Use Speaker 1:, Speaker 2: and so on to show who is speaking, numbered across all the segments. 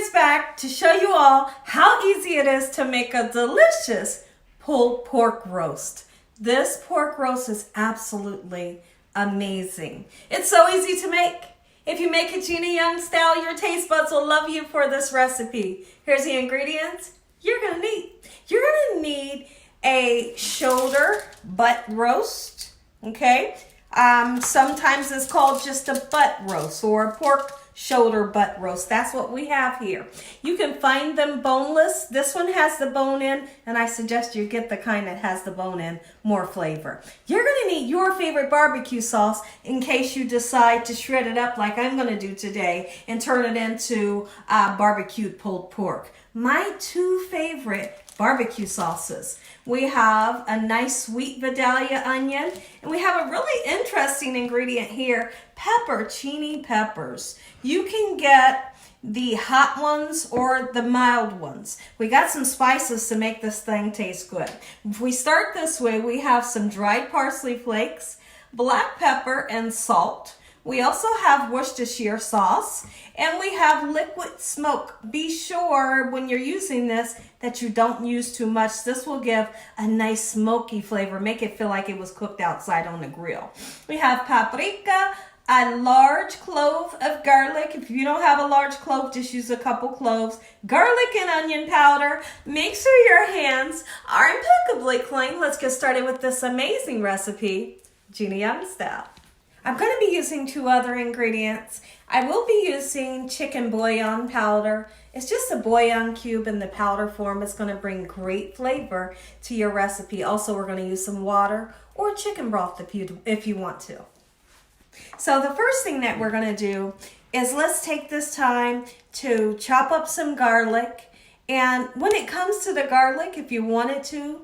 Speaker 1: is back to show you all how easy it is to make a delicious pulled pork roast. This pork roast is absolutely amazing. It's so easy to make. If you make it Gina Young style, your taste buds will love you for this recipe. Here's the ingredients you're gonna need. You're gonna need a shoulder butt roast, okay? Sometimes it's called just a butt roast or a pork shoulder butt roast. That's what we have here. You can find them boneless. This one has the bone in, and I suggest you get the kind that has the bone in, more flavor. You're gonna need your favorite barbecue sauce in case you decide to shred it up like I'm gonna do today and turn it into barbecued pulled pork. My two favorite barbecue sauces. We have a nice sweet Vidalia onion, and we have a really interesting ingredient here, peporchini peppers. You can get the hot ones or the mild ones. We got some spices to make this thing taste good. If we start this way, we have some dried parsley flakes, black pepper, and salt. We also have Worcestershire sauce, and we have liquid smoke. Be sure when you're using this that you don't use too much. This will give a nice smoky flavor, make it feel like it was cooked outside on the grill. We have paprika, a large clove of garlic. If you don't have a large clove, just use a couple cloves. Garlic and onion powder. Make sure your hands are impeccably clean. Let's get started with this amazing recipe, Gina Young style. I'm going to be using two other ingredients. I will be using chicken bouillon powder. It's just a bouillon cube in the powder form. It's going to bring great flavor to your recipe. Also, we're going to use some water or chicken broth if you want to. So the first thing that we're going to do is let's take this time to chop up some garlic. And when it comes to the garlic, if you wanted to,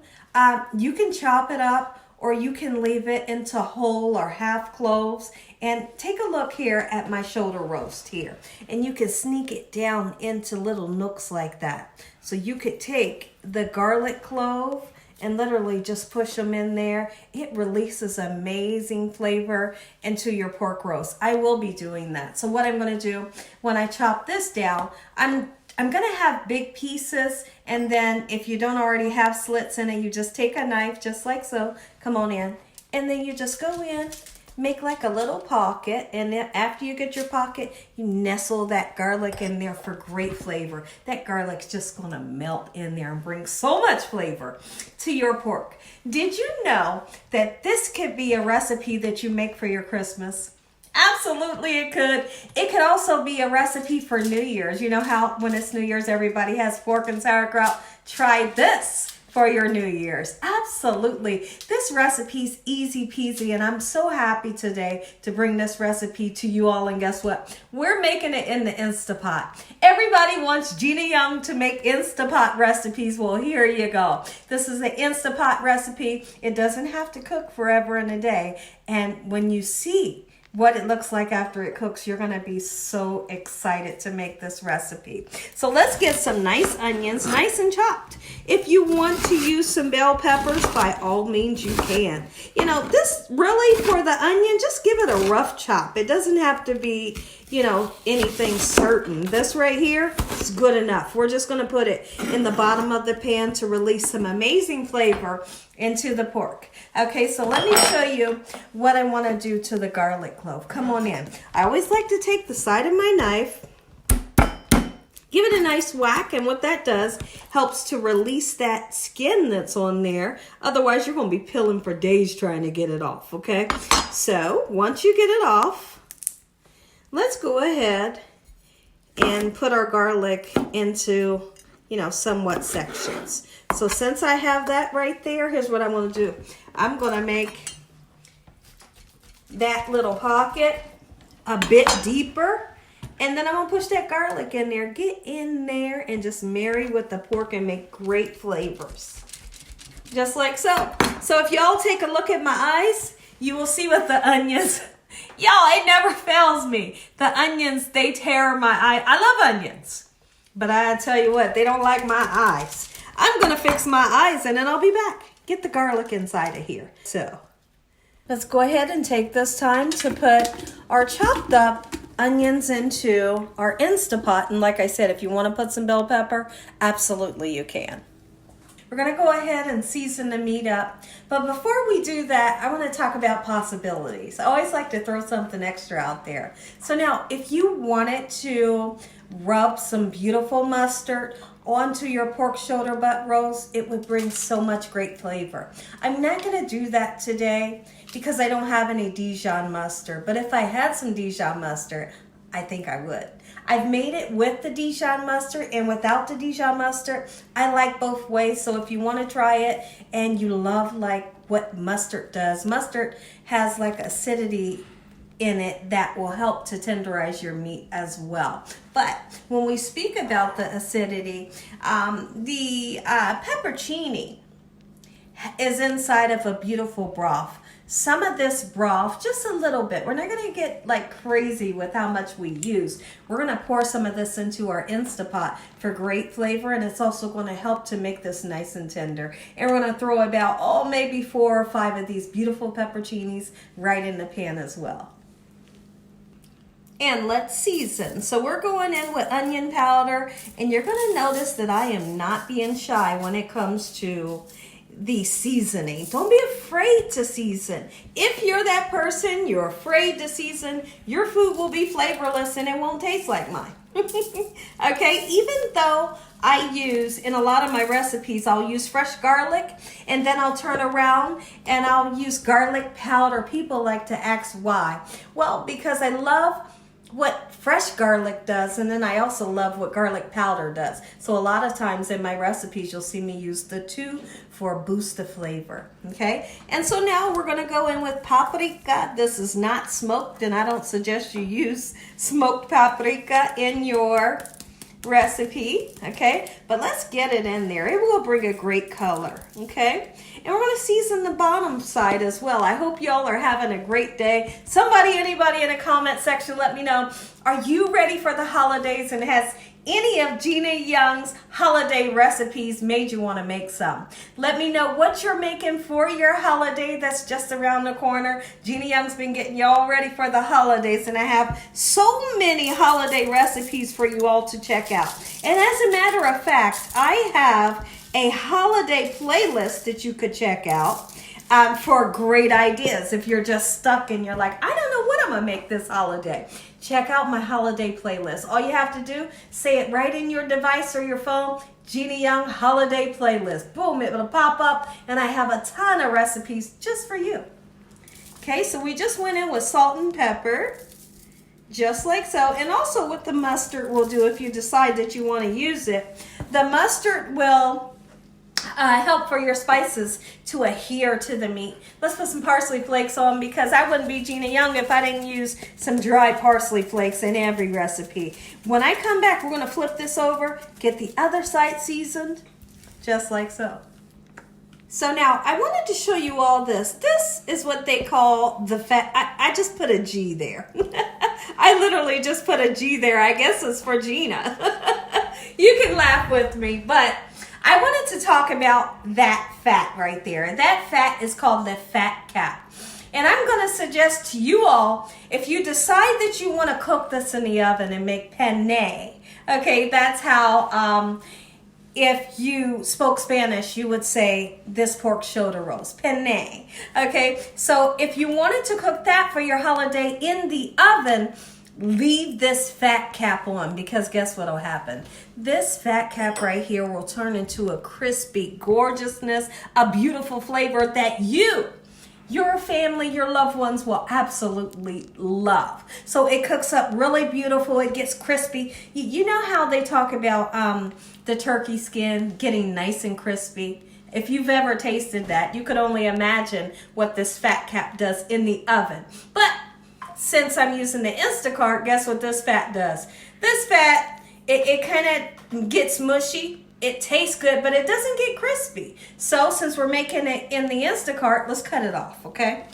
Speaker 1: you can chop it up, or you can leave it into whole or half cloves. And take a look here at my shoulder roast here. And you can sneak it down into little nooks like that. So you could take the garlic clove and literally just push them in there. It releases amazing flavor into your pork roast. I will be doing that. So what I'm gonna do when I chop this down, I'm gonna have big pieces, and then if you don't already have slits in it, you just take a knife just like so, come on in, and then you just go in, make like a little pocket, and then after you get your pocket, you nestle that garlic in there for great flavor. That garlic's just gonna melt in there and bring so much flavor to your pork. Did you know that this could be a recipe that you make for your Christmas? Absolutely it could. It could also be a recipe for New Year's. You know how when it's New Year's, everybody has pork and sauerkraut? Try this for your New Year's. Absolutely. This recipe's easy peasy, and I'm so happy today to bring this recipe to you all. And guess what? We're making it in the Instapot. Everybody wants Gina Young to make Instapot recipes. Well, here you go. This is an Instapot recipe. It doesn't have to cook forever and a day. And when you see what it looks like after it cooks, you're gonna be so excited to make this recipe. So let's get some nice onions, nice and chopped. If you want to use some bell peppers, by all means you can. You know, this really, for the onion, just give it a rough chop. It doesn't have to be, you know, anything certain. This right here is good enough. We're just gonna put it in the bottom of the pan to release some amazing flavor into the pork. Okay, so let me show you what I want to do to the garlic clove. Come on in. I always like to take the side of my knife, give it a nice whack, and what that does helps to release that skin that's on there. Otherwise, you're going to be peeling for days trying to get it off, okay? So once you get it off, let's go ahead and put our garlic into, you know, somewhat sections. So since I have that right there, here's what I'm going to do. I'm going to make that little pocket a bit deeper, and then I'm going to push that garlic in there. Get in there and just marry with the pork and make great flavors. Just like so. So if y'all take a look at my eyes, you will see with the onions. Y'all, it never fails me. The onions, they tear my eye. I love onions, but I tell you what, they don't like my eyes. I'm going to fix my eyes and then I'll be back. Get the garlic inside of here. So let's go ahead and take this time to put our chopped up onions into our Instapot. And like I said, if you want to put some bell pepper, absolutely you can. We're going to go ahead and season the meat up. But before we do that, I want to talk about possibilities. I always like to throw something extra out there. So now, if you wanted to rub some beautiful mustard onto your pork shoulder butt roast, it would bring so much great flavor. I'm not going to do that today because I don't have any Dijon mustard. But if I had some Dijon mustard, I think I would. I've made it with the Dijon mustard and without the Dijon mustard. I like both ways, so if you want to try it and you love like what mustard does, mustard has like acidity in it that will help to tenderize your meat as well. But when we speak about the acidity, the peporchini is inside of a beautiful broth. Some of this broth, just a little bit. We're not going to get like crazy with how much we use. We're going to pour some of this into our Instapot for great flavor, and it's also going to help to make this nice and tender. And we're going to throw about, maybe 4 or 5 of these beautiful pepperoncinis right in the pan as well. And let's season. So we're going in with onion powder, and you're going to notice that I am not being shy when it comes to the seasoning. Don't be afraid to season. If you're that person, you're afraid to season, your food will be flavorless and it won't taste like mine. Okay, even though I use, in a lot of my recipes, I'll use fresh garlic and then I'll turn around and I'll use garlic powder. People like to ask why. Well, because I love what fresh garlic does, and then I also love what garlic powder does. So a lot of times in my recipes, you'll see me use the two for a boost of flavor, okay? And so now we're gonna go in with paprika. This is not smoked, and I don't suggest you use smoked paprika in your recipe, okay? But let's get it in there. It will bring a great color, okay? And we're gonna season the bottom side as well. I hope y'all are having a great day. Anybody in the comment section, let me know. Are you ready for the holidays, and has any of Gina Young's holiday recipes made you want to make some? Let me know what you're making for your holiday that's just around the corner. Gina Young's been getting y'all ready for the holidays, and I have so many holiday recipes for you all to check out. And as a matter of fact, I have a holiday playlist that you could check out for great ideas. If you're just stuck and you're like, I don't know what I'm gonna make this holiday, check out my holiday playlist. All you have to do, say it right in your device or your phone, Gina Young holiday playlist. Boom, it will pop up, and I have a ton of recipes just for you. Okay, so we just went in with salt and pepper, just like so. And also what the mustard will do, if you decide that you want to use it, the mustard will help for your spices to adhere to the meat. Let's put some parsley flakes on, because I wouldn't be Gina Young if I didn't use some dried parsley flakes in every recipe. When I come back, we're going to flip this over, get the other side seasoned, just like so. So now I wanted to show you all this. This is what they call the fat. I just put a G there. I literally just put a G there. I guess it's for Gina. You can laugh with me, but I wanted to talk about that fat right there. That fat is called the fat cap. And I'm going to suggest to you all, if you decide that you want to cook this in the oven and make penne, okay, that's how, if you spoke Spanish, you would say this pork shoulder roast, penne, okay? So if you wanted to cook that for your holiday in the oven, leave this fat cap on, because guess what will happen? This fat cap right here will turn into a crispy gorgeousness, a beautiful flavor that you, your family, your loved ones will absolutely love. So it cooks up really beautiful. It gets crispy. You know how they talk about the turkey skin getting nice and crispy? If you've ever tasted that, you could only imagine what this fat cap does in the oven. But since I'm using the Instacart, guess what this fat does? This fat, it kind of gets mushy. It tastes good, but it doesn't get crispy. So since we're making it in the Instacart, let's cut it off, okay?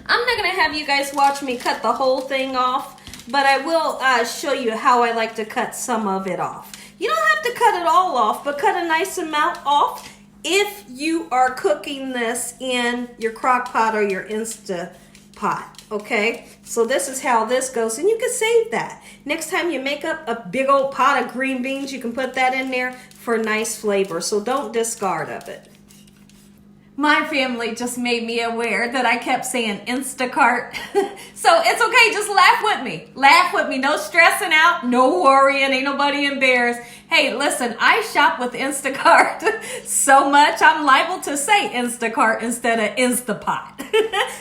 Speaker 1: I'm not going to have you guys watch me cut the whole thing off, but I will show you how I like to cut some of it off. You don't have to cut it all off, but cut a nice amount off if you are cooking this in your crock pot or your Instapot. Okay, so this is how this goes, and you can save that. Next time you make up a big old pot of green beans, you can put that in there for nice flavor, so don't discard of it. My family just made me aware that I kept saying Instacart. So it's okay, just laugh with me. Laugh with me, no stressing out, no worrying, ain't nobody embarrassed. Hey, listen, I shop with Instacart so much I'm liable to say Instacart instead of Instapot.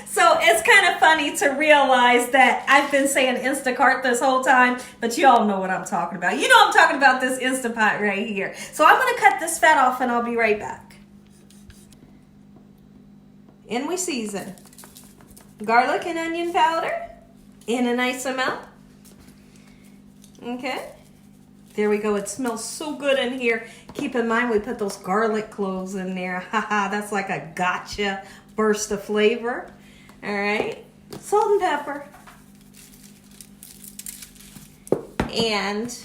Speaker 1: So it's kind of funny to realize that I've been saying Instacart this whole time, but you all know what I'm talking about. You know I'm talking about this Instapot right here. So I'm gonna cut this fat off and I'll be right back. And we season garlic and onion powder in a nice amount. Okay, there we go. It smells so good in here. Keep in mind we put those garlic cloves in there. Haha, that's like a gotcha burst of flavor. All right, salt and pepper. And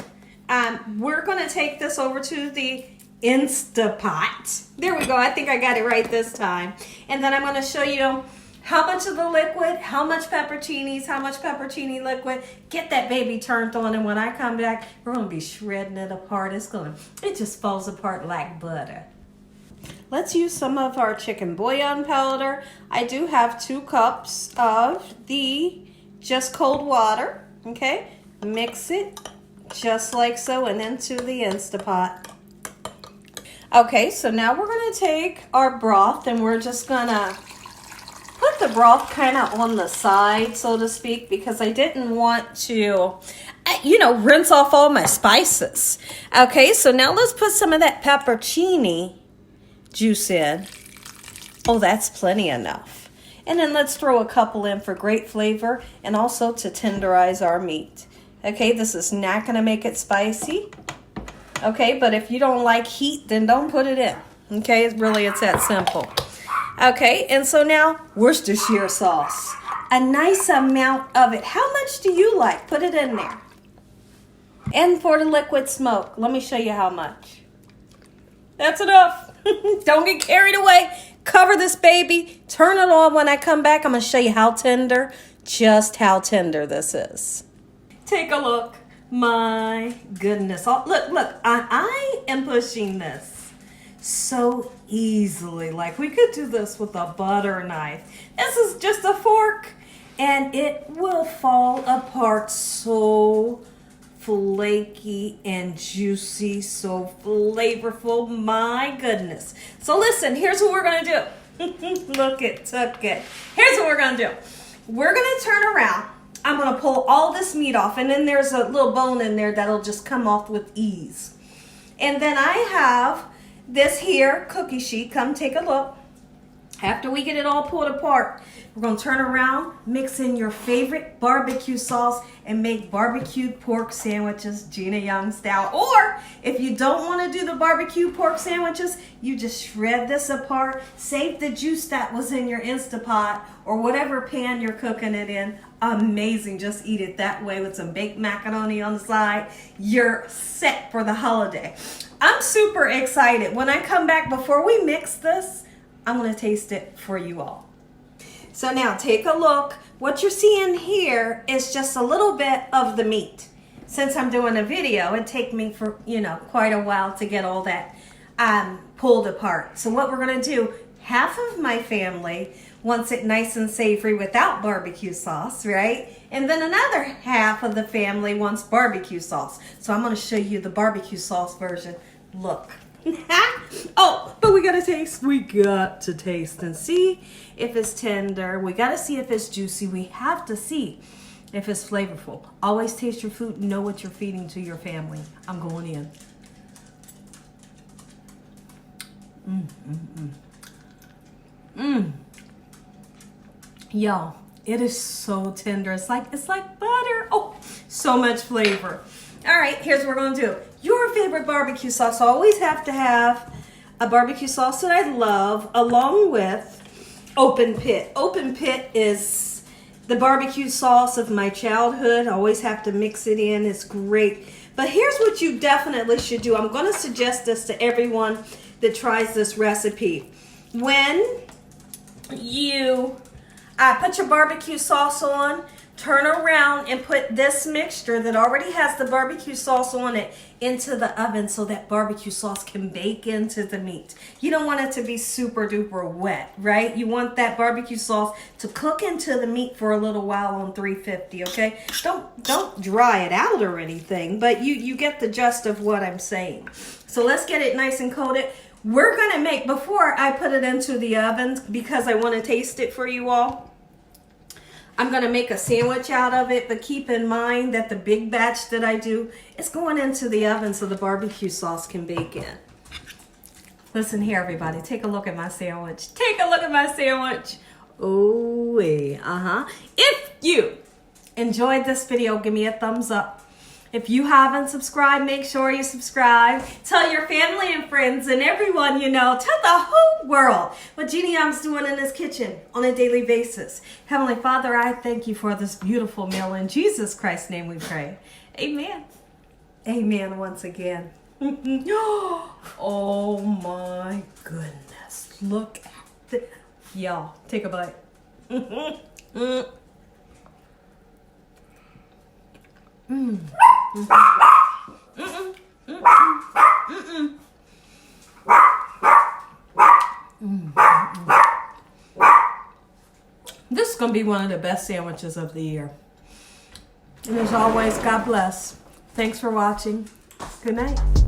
Speaker 1: we're gonna take this over to the Instapot. There we go. I think I got it right this time. And then I'm going to show you how much of the liquid, how much pepperoncinis, how much pepperoni liquid. Get that baby turned on, and when I come back, we're going to be shredding it apart. It just falls apart like butter. Let's use some of our chicken bouillon powder. I do have 2 cups of the just cold water. Okay, mix it just like so and into the Instapot. Okay, so now we're going to take our broth and we're just going to put the broth kind of on the side, so to speak, because I didn't want to, rinse off all my spices. Okay, so now let's put some of that peporchini juice in. Oh, that's plenty enough. And then let's throw a couple in for great flavor and also to tenderize our meat. Okay, this is not going to make it spicy. Okay, but if you don't like heat, then don't put it in. Okay, it's that simple. Okay, and so now Worcestershire sauce. A nice amount of it. How much do you like? Put it in there. And for the liquid smoke, let me show you how much. That's enough. Don't get carried away. Cover this baby. Turn it on when I come back. I'm going to show you how tender, just how tender this is. Take a look. My goodness. Oh, look, I am pushing this so easily. Like we could do this with a butter knife. This is just a fork and it will fall apart so flaky and juicy, so flavorful. My goodness. So listen, here's what we're going to do. Look, it took it. Here's what we're going to do. We're going to turn around. I'm going to pull all this meat off, and then there's a little bone in there that'll just come off with ease. And then I have this here cookie sheet. Come take a look. After we get it all pulled apart, we're going to turn around, mix in your favorite barbecue sauce, and make barbecued pork sandwiches, Gina Young style. Or if you don't want to do the barbecue pork sandwiches, you just shred this apart, save the juice that was in your Instapot or whatever pan you're cooking it in. Amazing. Just eat it that way with some baked macaroni on the side. You're set for the holiday. I'm super excited. When I come back, before we mix this, I'm going to taste it for you all. So now take a look. What you're seeing here is just a little bit of the meat. Since I'm doing a video, it take me for, quite a while to get all that pulled apart. So what we're going to do, half of my family wants it nice and savory without barbecue sauce, right? And then another half of the family wants barbecue sauce. So I'm going to show you the barbecue sauce version. Look. Oh, but we got to taste. We got to taste and see if it's tender. We got to see if it's juicy. We have to see if it's flavorful. Always taste your food. Know what you're feeding to your family. I'm going in. Y'all, it is so tender. It's like butter. Oh, so much flavor. All right, here's what we're going to do. Your favorite barbecue sauce. I always have to have a barbecue sauce that I love along with Open Pit. Open Pit is the barbecue sauce of my childhood. I always have to mix it in. It's great. But here's what you definitely should do. I'm going to suggest this to everyone that tries this recipe. When you Put your barbecue sauce on. Turn around and put this mixture that already has the barbecue sauce on it into the oven so that barbecue sauce can bake into the meat. You don't want it to be super duper wet, right? You want that barbecue sauce to cook into the meat for a little while on 350, okay? Don't dry it out or anything, but you get the gist of what I'm saying. So let's get it nice and coated. We're gonna make, before I put it into the oven, because I want to taste it for you all, I'm going to make a sandwich out of it, but keep in mind that the big batch that I do is going into the oven so the barbecue sauce can bake in. Listen here, everybody. Take a look at my sandwich. Take a look at my sandwich. Ooh, If you enjoyed this video, give me a thumbs up. If you haven't subscribed, make sure you subscribe. Tell your family and friends and everyone you know. Tell the whole world what Gina Young's doing in this kitchen on a daily basis. Heavenly Father, I thank you for this beautiful meal. In Jesus Christ's name we pray. Amen. Amen once again. Oh my goodness. Look at this. Y'all, take a bite. This is going to be one of the best sandwiches of the year. And as always, God bless. Thanks for watching. Good night.